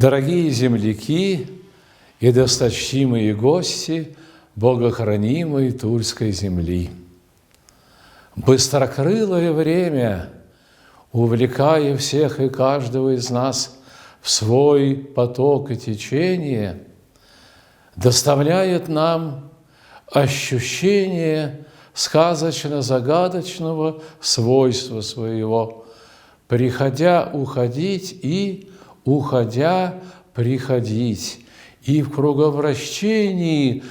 Дорогие земляки и досточтимые гости богохранимой Тульской земли! Быстрокрылое время, увлекая всех и каждого из нас в свой поток и течение, доставляет нам ощущение сказочно-загадочного свойства своего, приходя уходить и, уходя приходить. И в круговращении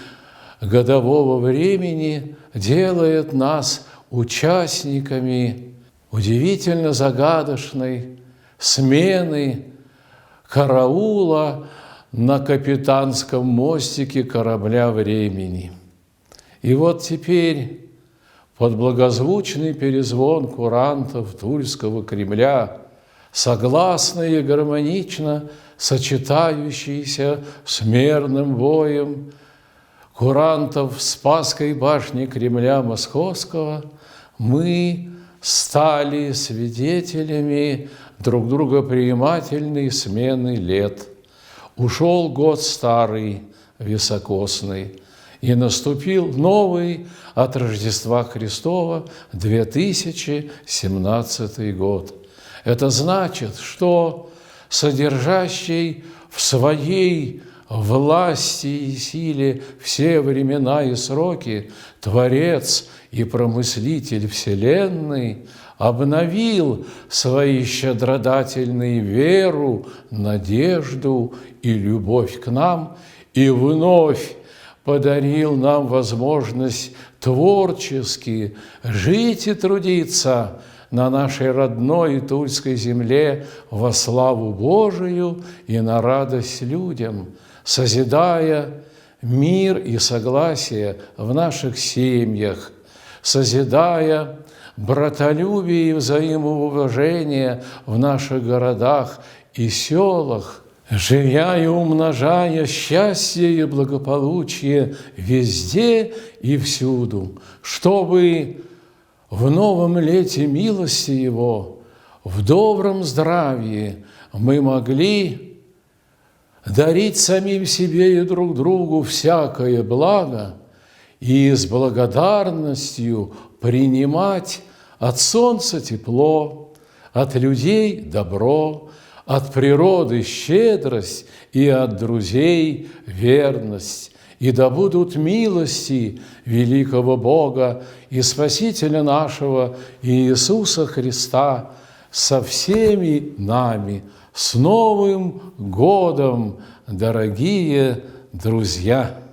годового времени делает нас участниками удивительно загадочной смены караула на капитанском мостике корабля времени. И вот теперь под благозвучный перезвон курантов Тульского Кремля, согласно и гармонично сочетающийся с мерным воем курантов в Спасской башне Кремля Московского, мы стали свидетелями друг друга принимательной смены лет. Ушел год старый, високосный, и наступил новый от Рождества Христова 2017 год. Это значит, что содержащий в своей власти и силе все времена и сроки Творец и Промыслитель Вселенной обновил свои щедродательные веру, надежду и любовь к нам и вновь подарил нам возможность творчески жить и трудиться на нашей родной Тульской земле во славу Божию и на радость людям, созидая мир и согласие в наших семьях, созидая братолюбие и взаимоуважение в наших городах и селах, живя и умножая счастье и благополучие везде и всюду, чтобы в новом лете милости Его, в добром здравии мы могли дарить самим себе и друг другу всякое благо и с благодарностью принимать от солнца тепло, от людей добро, от природы щедрость и от друзей верность. И да будут милости великого Бога и Спасителя нашего Иисуса Христа со всеми нами. С Новым годом, дорогие друзья!